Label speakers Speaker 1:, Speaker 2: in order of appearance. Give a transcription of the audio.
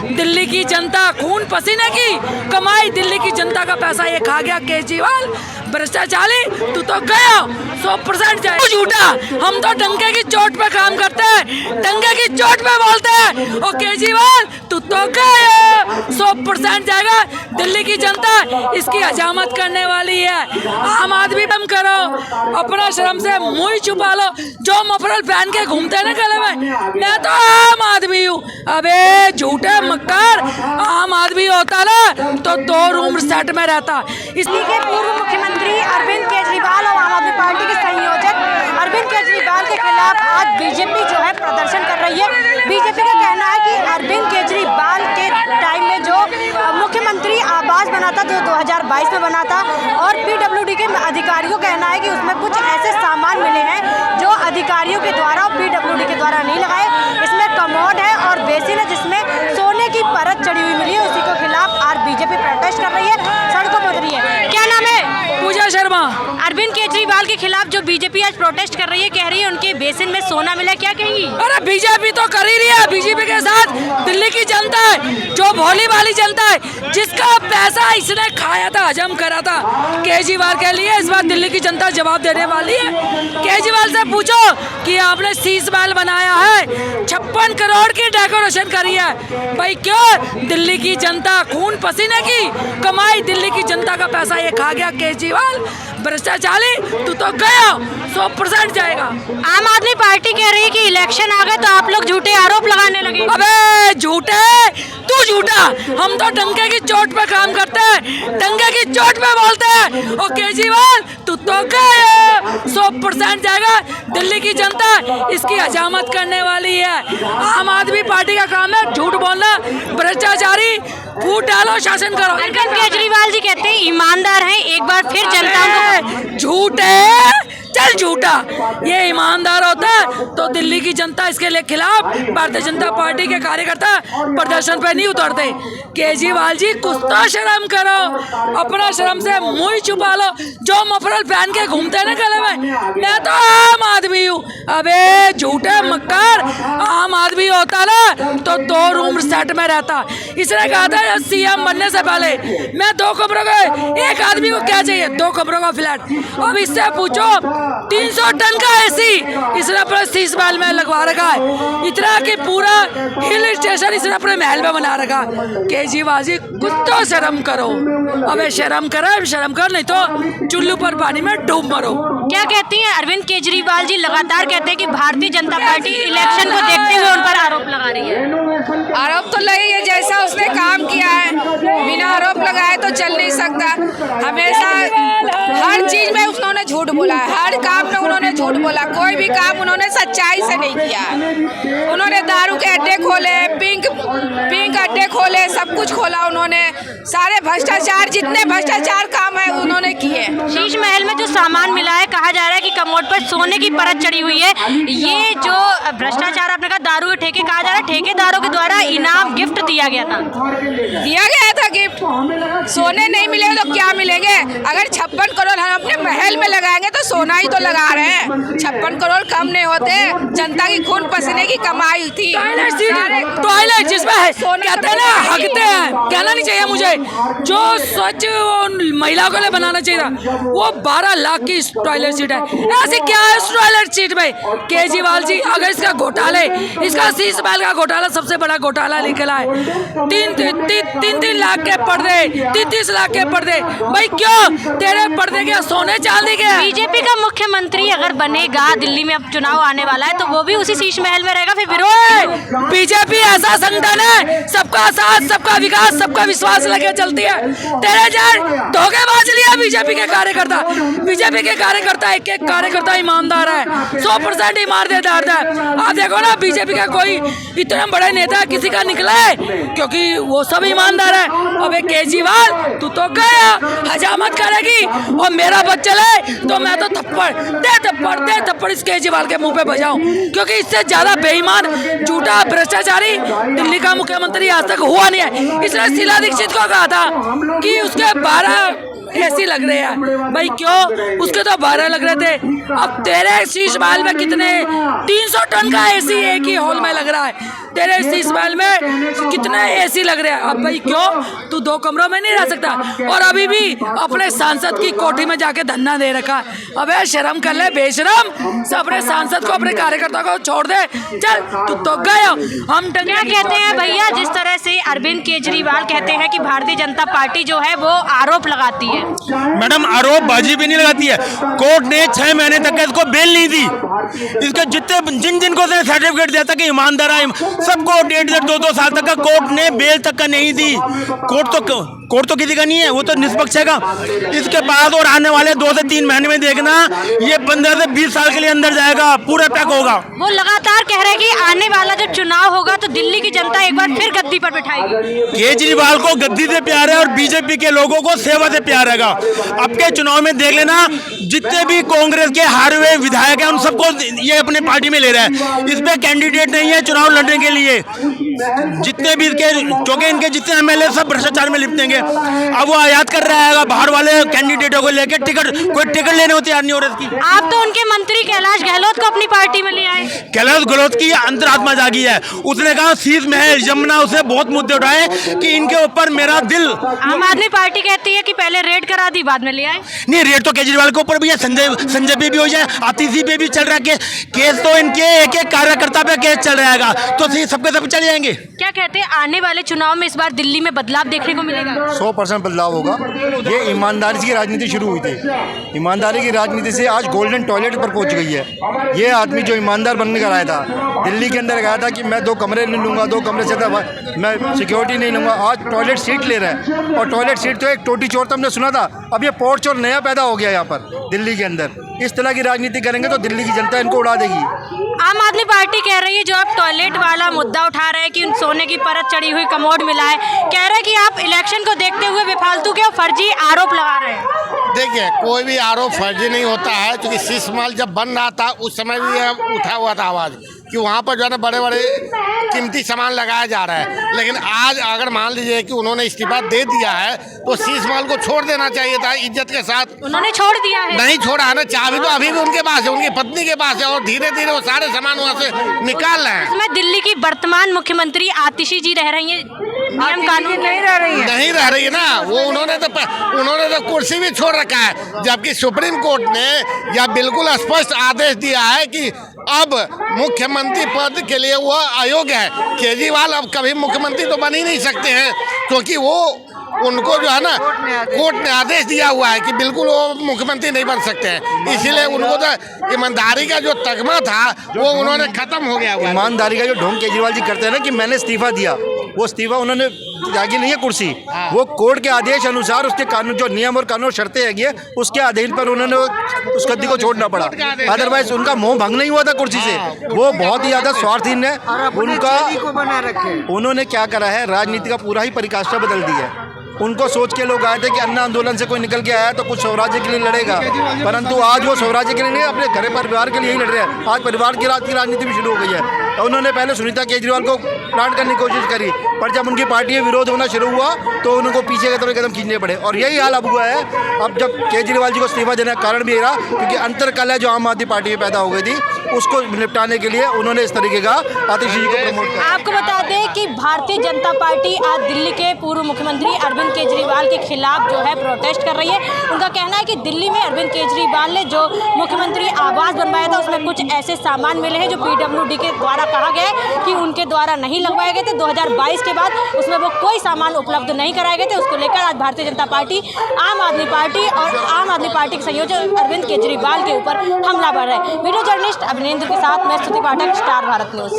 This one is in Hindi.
Speaker 1: दिल्ली की जनता खून पसीने की कमाई, दिल्ली की जनता का पैसा ये खा गया केजरीवाल भ्रष्टाचारी। तू तो गया 100% जाए। तू झूठा, हम तो डंके की चोट पे काम करते हैं, डंके की चोट पे बोलते हैं। और केजरीवाल तू तो गया 100% जाएगा। दिल्ली की जनता इसकी हजामत करने वाली है। आम आदमी कम करो, अपना शर्म से मुंह छुपा लो। जो मफरल पहन के घूमते ना गले में, मैं तो आम आदमी हूँ। अबे झूठे मक्कार, आम आदमी होता ना तो 2 रूम सेट में रहता।
Speaker 2: इसलिए के पूर्व मुख्यमंत्री अरविंद केजरीवाल और आम आदमी पार्टी के संयोजक अरविंद केजरीवाल के खिलाफ आज बीजेपी जो है प्रदर्शन कर रही है। बीजेपी का कहना है कि अरविंद केजरीवाल के टाइम में जो मुख्यमंत्री आवास बना था जो 2022 में बना था, और पीडब्ल्यूडी के अधिकारियों का कहना है कि उसमें कुछ ऐसे सामान मिले हैं जो अधिकारियों के द्वारा और पीडब्ल्यूडी के द्वारा नहीं लगाए। इसमें कमोड है और बेसिन है जिसमें सोने की परत चढ़ी हुई मिली है। उसी के खिलाफ आज बीजेपी प्रोटेस्ट कर रही है, सड़कों पर उतरी है। क्या नाम है?
Speaker 1: पूजा शर्मा।
Speaker 2: अरविंद केजरीवाल के खिलाफ जो बीजेपी आज प्रोटेस्ट कर रही है, कह रही है उनके बेसिन में सोना मिला, क्या कहेंगी?
Speaker 1: अरे बीजेपी तो कर ही रही है। बीजेपी के साथ दिल्ली की जनता है, जो भोली भाली जनता है, जिसका पैसा इसने खाया था, हजम करा था केजरीवाल के लिए। इस बार दिल्ली की जनता जवाब देने वाली है। केजरीवाल से पूछो कि आपने शीश महल बनाया है, 56 करोड़ की डेकोरेशन करी है भाई, क्यों? दिल्ली की जनता खून पसीने की कमाई, दिल्ली की जनता का पैसा ये खा गया केजरीवाल भ्रष्टाचारी। तू तो गया 100% जाएगा।
Speaker 2: आम आदमी पार्टी कह रही है कि इलेक्शन आ गए तो आप लोग झूठे आरोप लगाने लगे।
Speaker 1: अबे झूठे, तू झूठा, हम तो डंके की चोट पे काम करते हैं, डंके की चोट पे बोलते हैं। और केजरीवाल तू तो गया 100% जाएगा। दिल्ली की जनता इसकी हजामत करने वाली है। आम आदमी पार्टी का काम है झूठ बोलना, भ्रष्टाचारी। फूट डालो, शासन करो।
Speaker 2: अरविंद केजरीवाल जी कहते हैं ईमानदार हैं, एक बार फिर जनता को
Speaker 1: झूठे, चल झूठा। ये ईमानदार होता है तो दिल्ली की जनता इसके लिए खिलाफ भारतीय जनता पार्टी के कार्यकर्ता प्रदर्शन पे नहीं उतरते। केजरीवाल जी कुछ तो शर्म करो, अपना शर्म से मुंह छुपा लो। जो मफरल पहन के घूमते हैं ना गले में, मैं तो आम आदमी हूँ। अबे झूठे मक्कार, आम आदमी होता ना तो 2 रूम सेट में रहता। इसने कहा था सीएम बनने से पहले मैं 2 कमरों का, एक आदमी को क्या चाहिए? 2 कमरों का फ्लैट। अब इससे पूछो 300 टन का एसी इसने अपने शीश महल में लगवा रखा है। इतना कि पूरा हिल स्टेशन इसने अपने महल में बना रखा। केजरीवाल जी कुछ तो शर्म करो। अबे शर्म करो, शर्म कर, नहीं तो चुल्लू पर पानी में डूब मरो।
Speaker 2: क्या कहती हैं अरविंद केजरीवाल जी? लगातार कहते हैं कि भारतीय जनता पार्टी इलेक्शन को देखते हुए उन पर आरोप लगा रही है।
Speaker 3: आरोप तो लगेगा, जैसा उसने काम किया है, बिना आरोप लगाए तो चल नहीं सकता। हमेशा हर चीज में उन्होंने झूठ बोला है, हर काम में उन्होंने झूठ बोला। कोई भी काम उन्होंने सच्चाई से नहीं किया। उन्होंने दारू के अड्डे खोले, पिंक अड्डे खोले, सब कुछ खोला उन्होंने। सारे भ्रष्टाचार, जितने भ्रष्टाचार काम है उन्होंने किए।
Speaker 2: शीश महल में जो सामान मिला है, कहा जा रहा है कि कमोड पर सोने की परत चढ़ी हुई है। ये जो भ्रष्टाचार आपने कहा, दारू के ठेके, कहा जा रहा है ठेकेदारों के द्वारा इनाम गिफ्ट दिया गया था गिफ्ट।
Speaker 3: सोने नहीं मिलेगा तो क्या मिलेंगे? अगर 56 करोड़ हम अपने महल में लगाएंगे तो सोना ही तो लगा रहे हैं। 56 करोड़ कम नहीं होते, जनता की खून पसीने की कमाई थी।
Speaker 1: टॉयलेट जिसमें कहते हैं ना हकते हैं, कहना नहीं चाहिए मुझे, जो स्वच्छ महिलाओं के लिए बनाना चाहिए था, वो 12 लाख की टॉयलेट सीट है। ऐसी क्या है उस टॉयलेट सीट में? केजरीवाल जी अगर इसका घोटाले, इसका शीश महल का घोटाला सबसे बड़ा घोटाला निकला है। 3 लाख के पर्दे, 30 लाख के पर्दे। भाई क्यों? तेरे पर्दे क्या सोने चांदी के?
Speaker 2: बीजेपी का मुख्यमंत्री अगर बनेगा, दिल्ली में अब चुनाव आने वाला है, तो वो भी उसी शीश महल में रहेगा। फिर विरोध,
Speaker 1: बीजेपी ऐसा संगठन है, सबका साथ, सबका विकास, सबका विश्वास लगे चलती है। तेरे जैसे धोखेबाज लिया बीजेपी के कार्यकर्ता। बीजेपी के कार्यकर्ता एक कार्यकर्ता ईमानदार है, 100% ईमानदार है। आप देखो ना बीजेपी का कोई इतने बड़े नेता किसी का निकला है, क्योंकि वो सब ईमानदार है। अबे केजरीवाल तू तो गया, हजामत करेगी और मेरा बच्चा ले तो मैं तो दे थप्पड़ इस केजरीवाल के मुंह पे बजाऊं, क्योंकि इससे ज्यादा बेईमान, झूठा, भ्रष्टाचारी दिल्ली का मुख्यमंत्री आज तक हुआ नहीं है। इसने शीला दीक्षित को कहा था कि उसके 12 एसी लग रहे हैं। भाई क्यों? उसके तो 12 लग रहे थे। अब तेरे शीश महल में कितने 300 टन का एसी एक ही हॉल में लग रहा है। तेरे इस महल में कितने एसी लग रहे हैं। अब भाई क्यों तू 2 कमरों में नहीं रह सकता? और अभी भी अपने सांसद की कोठी में जाके धरना दे रखा। अबे शर्म कर ले बेशरम, अपने सांसद को अपने कार्यकर्ता को छोड़ दे। चल तू तो गया। हम
Speaker 2: क्या कहते हैं भैया, जिस तरह से अरविंद केजरीवाल कहते हैं कि भारतीय जनता पार्टी जो है वो आरोप लगाती है।
Speaker 4: मैडम आरोप बाजी भी नहीं लगाती है। कोर्ट ने 6 महीने तक इसको बेल नहीं दी। इसके जितने जिन को सर्टिफिकेट दिया था कि ईमानदार है, सबको 1.5-2 साल तक का कोर्ट ने बेल तक का नहीं दी। कोर्ट तो किसी का नहीं है, वो तो निष्पक्ष है। इसके बाद और आने वाले 2 से 3 महीने में देखना, ये 15 से 20 साल के लिए अंदर जाएगा, पूरा पैक होगा।
Speaker 2: वो लगातार कह रहे हैं कि आने वाला जब चुनाव होगा तो दिल्ली की जनता एक बार फिर गद्दी पर बिठाएगी।
Speaker 4: केजरीवाल को गद्दी से प्यार है और बीजेपी के लोगों को सेवा से प्यार है। अब के चुनाव में देख लेना, जितने भी कांग्रेस के हारे हुए विधायक हैं उन सबको ये अपने पार्टी में ले रहा है। इस पे कैंडिडेट नहीं है चुनाव लड़ने के लिए। जितने भी इसके चौके इनके जितने एमएलए सब भ्रष्टाचार में लिपटेंगे। अब वो आयात कर रहा है बाहर वाले कैंडिडेटों को लेकर, कोई टिकट लेने को तैयार नहीं हो रही।
Speaker 2: आप तो उनके मंत्री कैलाश गहलोत को अपनी पार्टी में ले आए।
Speaker 4: कैलाश गहलोत की अंतरात्मा जागी है। उसने कहा शीश महल यमुना, उसे बहुत मुद्दे उठाए कि इनके ऊपर मेरा दिल।
Speaker 2: आम आदमी पार्टी कहती है कि पहले रेड करा दी, बाद में ले आए।
Speaker 4: नहीं, रेड तो केजरीवाल के ऊपर भी है, संजय पे भी हो जाए, आतिशी पे भी चल रहा है केस तो इनके एक कार्यकर्ता पे केस चल रहेगा, तो सबके सब चले जाएंगे।
Speaker 2: क्या कहते हैं, आने वाले चुनाव में इस बार दिल्ली में बदलाव देखने को मिलेगा?
Speaker 5: 100% बदलाव होगा। ये ईमानदारी की राजनीति शुरू हुई थी। ईमानदारी की राजनीति से आज गोल्डन टॉयलेट पर पहुंच गई है। ये आदमी जो ईमानदार बनने का आया था, दिल्ली के अंदर गया था कि मैं 2 कमरे नहीं लूँगा, 2 कमरे से मैं सिक्योरिटी नहीं लूँगा। आज टॉयलेट सीट ले रहा है, और टॉयलेट सीट तो एक टोटी चोर तो हमने सुना था, अब ये पोर्ट चोर नया पैदा हो गया यहाँ पर दिल्ली के अंदर। इस तरह की राजनीति करेंगे तो दिल्ली की जनता इनको उड़ा देगी।
Speaker 2: आम आदमी पार्टी कह रही है, जो आप टॉयलेट वाला मुद्दा उठा रहे हैं कि सोने की परत चढ़ी हुई कमोड मिला है, कह रहे हैं कि आप इलेक्शन को देखते हुए बेफालतू के फर्जी आरोप लगा रहे हैं।
Speaker 6: देखिए, कोई भी आरोप फर्जी नहीं होता है, क्योंकि शीश महल जब बन रहा था उस समय भी उठा हुआ था आवाज़ कि वहाँ पर जो है ना बड़े बड़े कीमती सामान लगाया जा रहा है। लेकिन आज अगर मान लीजिए कि उन्होंने इस्तीफा दे दिया है तो शीश महल को छोड़ देना चाहिए था इज्जत के साथ।
Speaker 2: उन्होंने छोड़ दिया है? नहीं
Speaker 6: छोड़ा है ना, चाबी तो अभी भी उनके पास है, उनकी पत्नी के पास है, और धीरे धीरे वो सारे सामान वहाँ से निकाल रहे हैं।
Speaker 2: इसमें दिल्ली की वर्तमान मुख्यमंत्री आतिशी जी रह रही है, नियम कानून नहीं रह रही है
Speaker 6: ना। वो उन्होंने तो कुर्सी भी छोड़ रखा है, जबकि सुप्रीम कोर्ट ने यह बिल्कुल स्पष्ट आदेश दिया है कि अब मुख्यमंत्री पद के लिए वह अयोग्य है। केजरीवाल अब कभी मुख्यमंत्री तो बन ही नहीं सकते हैं, क्योंकि वो उनको जो है ना कोर्ट ने आदेश दिया हुआ है कि बिल्कुल वो मुख्यमंत्री नहीं बन सकते हैं। इसीलिए उनको तो ईमानदारी का जो तगमा था वो उन्होंने खत्म हो गया हुआ।
Speaker 5: ईमानदारी का जो ढोंग केजरीवाल जी करते हैं ना कि मैंने इस्तीफा दिया, वो इस्तीफा उन्होंने त्यागी नहीं है कुर्सी, वो कोर्ट के आदेश अनुसार उसके कानून जो नियम और कानून शर्तें है उसके अधीन पर उन्होंने उस गद्दी को छोड़ना पड़ा। अदरवाइज उनका मोह भंग नहीं हुआ था कुर्सी से। वो बहुत ही ज्यादा स्वार्थहीन है। उन्होंने क्या करा है, राजनीति का पूरा ही परिकाष्ठा बदल दी है। उनको सोच के लोग आए थे कि अन्ना आंदोलन से कोई निकल के आया तो कुछ स्वराज्य के लिए लड़ेगा, परंतु आज वो स्वराज्य के लिए नहीं, अपने घर परिवार के लिए ही लड़ रहे हैं। आज परिवार की राजनीति भी शुरू हो गई है। तो उन्होंने पहले सुनीता केजरीवाल को प्लांट करने की कोशिश करी, पर जब उनकी पार्टी में विरोध होना शुरू हुआ तो उनको पीछे के तरफ कदम खींचने पड़े, और यही हाल अब हुआ है। अब जब केजरीवाल जी को इस्तीफा देने का कारण भी रहा क्योंकि अंतरकलह जो आम आदमी पार्टी में पैदा हो गई थी उसको निपटाने के लिए उन्होंने इस तरीके का आतिशी जी को प्रमोट किया।
Speaker 2: आपको बता दें कि भारतीय जनता पार्टी आज दिल्ली के पूर्व मुख्यमंत्री अरविंद केजरीवाल के खिलाफ जो है प्रोटेस्ट कर रही है। उनका कहना है कि दिल्ली में अरविंद केजरीवाल ने जो मुख्यमंत्री आवास बनवाया था उसमें कुछ ऐसे सामान मिले हैं जो PWD के द्वारा कहा गया है कि उनके द्वारा नहीं लगवाए गए थे। 2022 के बाद उसमें वो कोई सामान उपलब्ध नहीं कराए गए थे। उसको लेकर आज भारतीय जनता पार्टी, आम आदमी पार्टी और आम आदमी पार्टी के संयोजक अरविंद केजरीवाल के ऊपर हमला कर रहे हैं। वीडियो जर्नलिस्ट अभिनेंद्र के साथ मैं स्तुति पाठक, स्टार भारत न्यूज़।